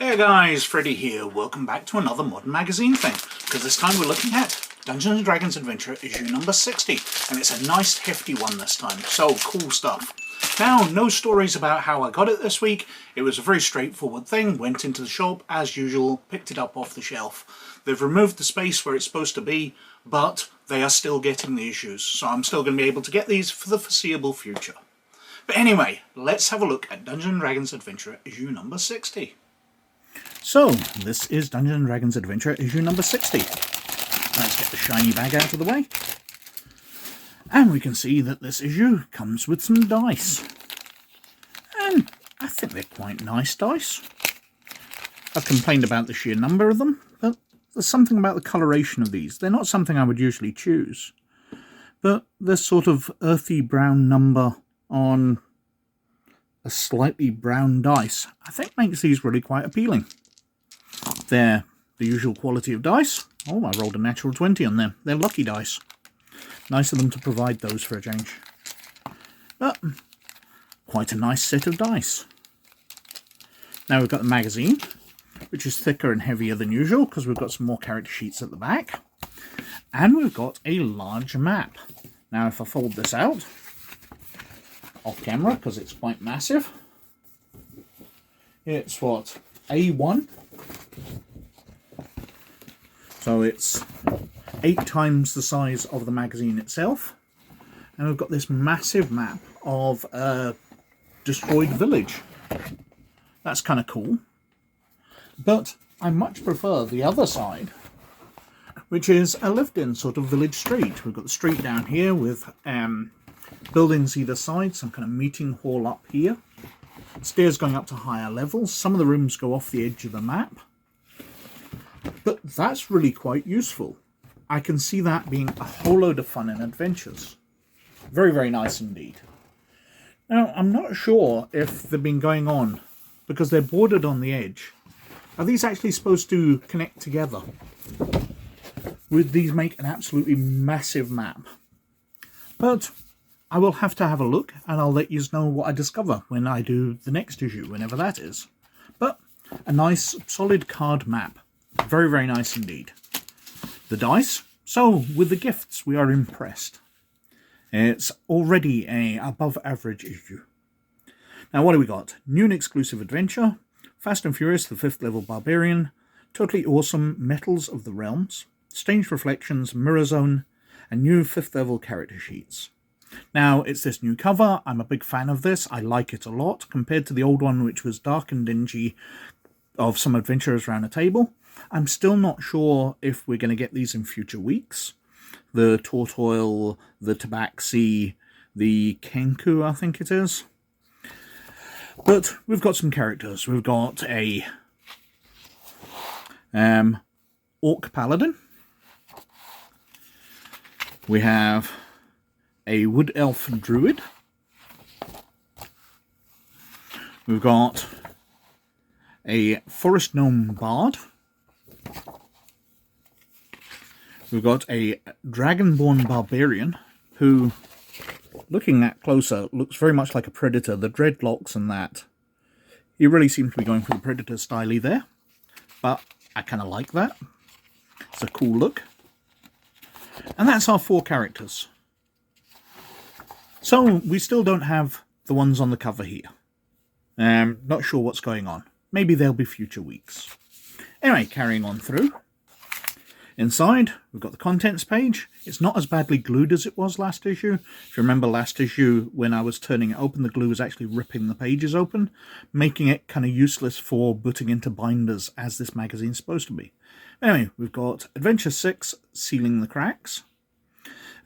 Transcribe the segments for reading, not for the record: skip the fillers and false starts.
Hey guys, Freddy here. Welcome back to another modern magazine thing, because this time we're looking at Dungeons & Dragons Adventurer issue number 60, and it's a nice hefty one this time, so cool stuff. Now, no stories about how I got it this week. It was a very straightforward thing, went into the shop as usual, picked it up off the shelf. They've removed the space where it's supposed to be, but they are still getting the issues, so I'm still going to be able to get these for the foreseeable future. But anyway, let's have a look at Dungeons & Dragons Adventurer issue number 60. So, this is Dungeons & Dragons Adventure issue number 60. Let's get the shiny bag out of the way. And we can see that this issue comes with some dice. And I think they're quite nice dice. I've complained about the sheer number of them, but there's something about the coloration of these. They're not something I would usually choose. But this sort of earthy brown number on a slightly brown dice, I think makes these really quite appealing. They're the usual quality of dice. Oh, I rolled a natural 20 on them. They're lucky dice. Nice of them to provide those for a change. But quite a nice set of dice. Now we've got the magazine, which is thicker and heavier than usual because we've got some more character sheets at the back. And we've got a large map. Now if I fold this out off camera, because it's quite massive, it's what, A1? So it's 8 times the size of the magazine itself. And we've got this massive map of a destroyed village. That's kind of cool. But I much prefer the other side, which is a lived-in sort of village street. We've got the street down here with buildings either side, some kind of meeting hall up here. Stairs going up to higher levels. Some of the rooms go off the edge of the map. But that's really quite useful. I can see that being a whole load of fun and adventures. Very, very nice indeed. Now, I'm not sure if they've been going on, because they're bordered on the edge. Are these actually supposed to connect together? Would these make an absolutely massive map? But I will have to have a look, and I'll let you know what I discover when I do the next issue, whenever that is. But a nice, solid card map. Very, very nice indeed. The dice. So, with the gifts, we are impressed. It's already a above average issue. Now, what do we got? New and exclusive adventure. Fast and Furious, the 5th level barbarian. Totally awesome Metals of the Realms. Strange Reflections, Mirror Zone, and new 5th level character sheets. Now, it's this new cover. I'm a big fan of this. I like it a lot, compared to the old one, which was dark and dingy, of some adventurers around a table. I'm still not sure if we're going to get these in future weeks. The Tortoise, the Tabaxi, the Kenku, I think it is. But we've got some characters. We've got a Orc Paladin. We have a Wood Elf Druid. We've got a Forest Gnome Bard. We've got a Dragonborn Barbarian, who, looking at closer, looks very much like a Predator. The dreadlocks and that. He really seems to be going for the Predator style there. But I kind of like that. It's a cool look. And that's our 4 characters. So, we still don't have the ones on the cover here. Not sure what's going on. Maybe there'll be future weeks. Anyway, carrying on through. Inside, we've got the contents page. It's not as badly glued as it was last issue. If you remember last issue, when I was turning it open, the glue was actually ripping the pages open, making it kind of useless for putting into binders, as this magazine's supposed to be. Anyway, we've got Adventure 6, Sealing the Cracks.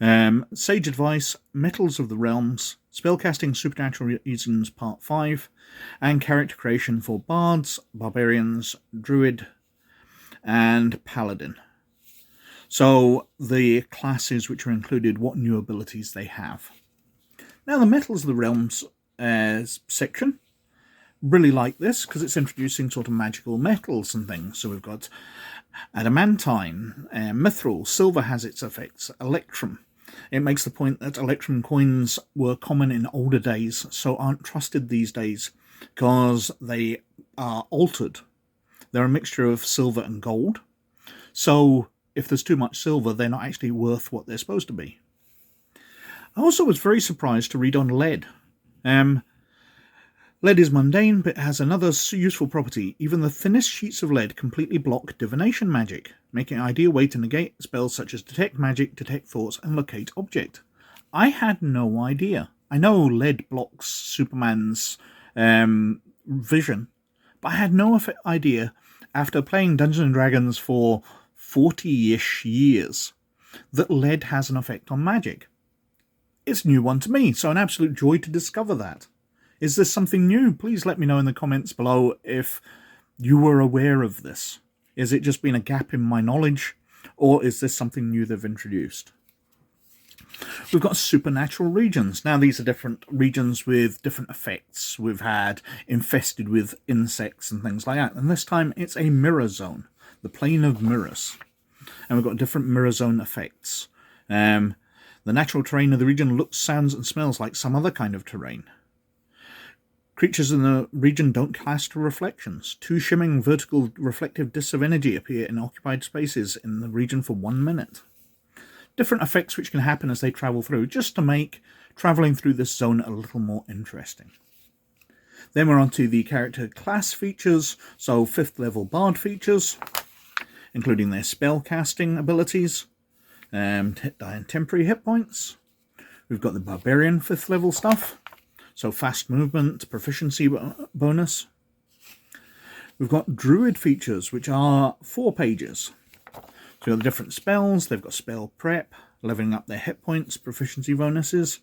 Sage Advice, Metals of the Realms, Spellcasting Supernatural Reasons Part 5, and Character Creation for Bards, Barbarians, Druid, and Paladin. So, the classes which are included, what new abilities they have. Now, the Metals of the Realms section, really like this, because it's introducing sort of magical metals and things. So we've got adamantine, mithril, silver has its effects, electrum. It makes the point that electrum coins were common in older days, so aren't trusted these days, because they are altered. They're a mixture of silver and gold. So if there's too much silver, they're not actually worth what they're supposed to be. I also was very surprised to read on lead. Lead is mundane, but has another useful property. Even the thinnest sheets of lead completely block divination magic, making it an ideal way to negate spells such as detect magic, detect thoughts, and locate object. I had no idea. I know lead blocks Superman's vision, but I had no idea, after playing Dungeons & Dragons for 40-ish years, that lead has an effect on magic. It's a new one to me, so an absolute joy to discover that. Is this something new? Please let me know in the comments below if you were aware of this. Is it just been a gap in my knowledge, or is this something new they've introduced? We've got supernatural regions. Now these are different regions with different effects. We've had infested with insects and things like that. And this time it's a mirror zone, the plane of mirrors. And we've got different mirror zone effects. The natural terrain of the region looks, sounds and smells like some other kind of terrain. Creatures in the region don't cast reflections. 2 shimmering vertical reflective discs of energy appear in occupied spaces in the region for 1 minute. Different effects which can happen as they travel through, just to make travelling through this zone a little more interesting. Then we're on to the character class features, so 5th level bard features, including their spell casting abilities, temporary hit points. We've got the barbarian 5th level stuff, so fast movement, proficiency bonus. We've got druid features, which are 4 pages. So you've got the different spells, they've got spell prep, leveling up their hit points, proficiency bonuses,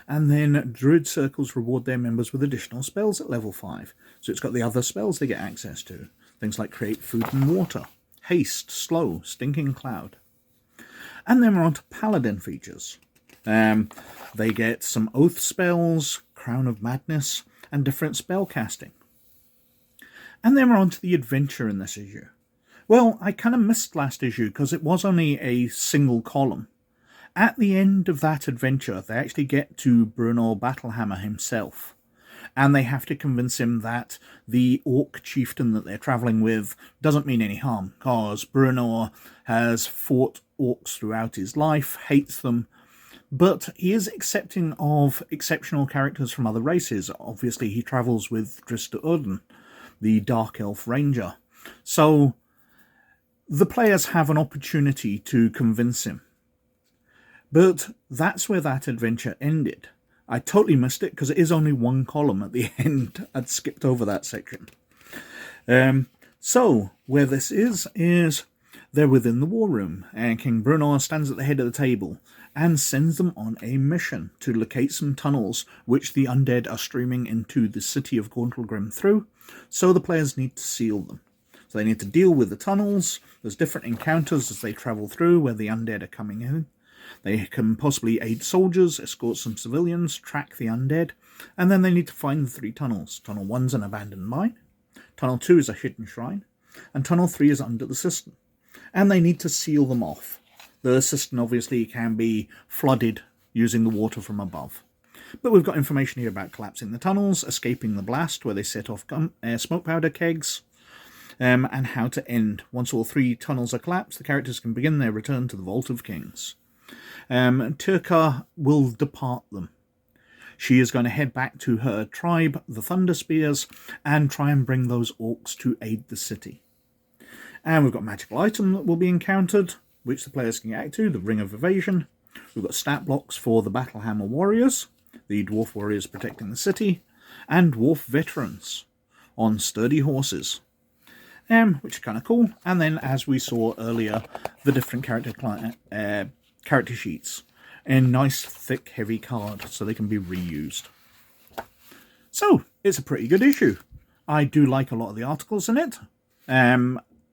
and then druid circles reward their members with additional spells at level 5. So it's got the other spells they get access to. Things like create food and water, haste, slow, stinking cloud. And then we're on to paladin features. They get some oath spells, crown of madness, and different spell casting. And then we're on to the adventure in this issue. Well, I kind of missed last issue because it was only a single column. At the end of that adventure, they actually get to Bruno Battlehammer himself. And they have to convince him that the orc chieftain that they're travelling with doesn't mean any harm, because Bruno has fought orcs throughout his life, hates them, but he is accepting of exceptional characters from other races. Obviously, he travels with DrivethruRPG, the Dark Elf Ranger. So the players have an opportunity to convince him. But that's where that adventure ended. I totally missed it because it is only 1 column at the end. I'd skipped over that section. So where this is they're within the war room, and King Bruno stands at the head of the table and sends them on a mission to locate some tunnels which the undead are streaming into the city of Gauntlgrim through, so the players need to seal them. So they need to deal with the tunnels. There's different encounters as they travel through where the undead are coming in. They can possibly aid soldiers, escort some civilians, track the undead, and then they need to find the 3 tunnels. Tunnel 1's an abandoned mine, Tunnel 2 is a hidden shrine, and Tunnel 3 is under the cistern. And they need to seal them off. The cistern obviously can be flooded using the water from above. But we've got information here about collapsing the tunnels, escaping the blast where they set off smoke powder kegs, and how to end. Once all 3 tunnels are collapsed, the characters can begin their return to the Vault of Kings. Turka will depart them. She is going to head back to her tribe, the Thunder Spears, and try and bring those orcs to aid the city. And we've got a magical item that will be encountered, which the players can get to, the Ring of Evasion. We've got stat blocks for the Battlehammer Warriors, the Dwarf Warriors protecting the city, and Dwarf Veterans on sturdy horses. Which is kind of cool. And then, as we saw earlier, the different character sheets in nice, thick, heavy card, so they can be reused. So, it's a pretty good issue. I do like a lot of the articles in it.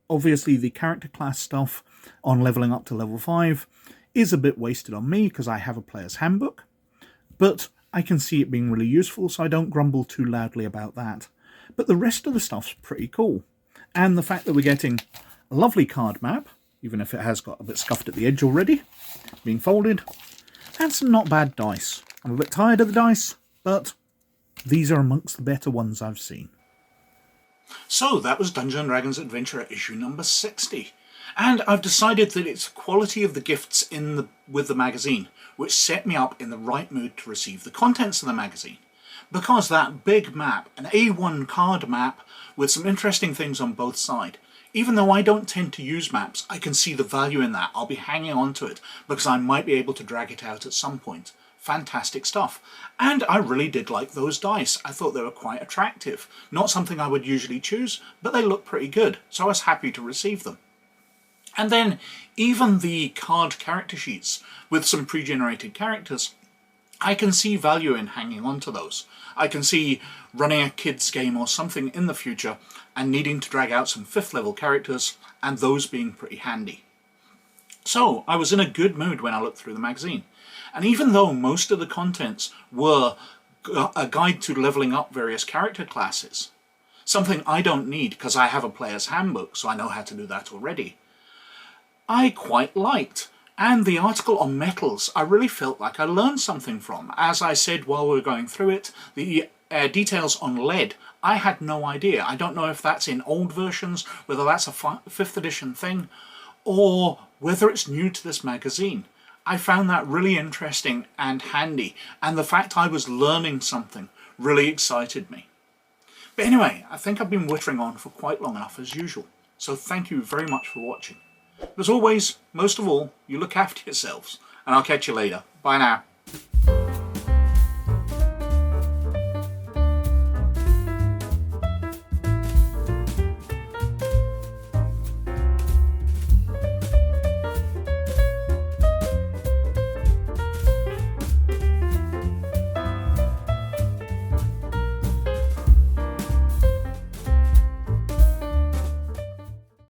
Obviously, the character class stuff on leveling up to level 5 is a bit wasted on me because I have a player's handbook, but I can see it being really useful, so I don't grumble too loudly about that. But the rest of the stuff's pretty cool. And the fact that we're getting a lovely card map, even if it has got a bit scuffed at the edge already, being folded, and some not bad dice. I'm a bit tired of the dice, but these are amongst the better ones I've seen. So that was Dungeons & Dragons Adventurer issue number 60. And I've decided that it's the quality of the gifts with the magazine which set me up in the right mood to receive the contents of the magazine. Because that big map, an A1 card map with some interesting things on both sides, even though I don't tend to use maps, I can see the value in that. I'll be hanging on to it because I might be able to drag it out at some point. Fantastic stuff. And I really did like those dice. I thought they were quite attractive. Not something I would usually choose, but they look pretty good, so I was happy to receive them. And then even the card character sheets with some pre-generated characters, I can see value in hanging on to those. I can see running a kids game or something in the future and needing to drag out some 5th level characters and those being pretty handy. So I was in a good mood when I looked through the magazine. And even though most of the contents were a guide to leveling up various character classes, something I don't need because I have a player's handbook, so I know how to do that already, I quite liked. And the article on metals, I really felt like I learned something from. As I said while we were going through it, the details on lead, I had no idea. I don't know if that's in old versions, whether that's a 5th edition thing, or whether it's new to this magazine. I found that really interesting and handy, and the fact I was learning something really excited me. But anyway, I think I've been whittering on for quite long enough as usual, so thank you very much for watching. As always, most of all, you look after yourselves, and I'll catch you later. Bye now.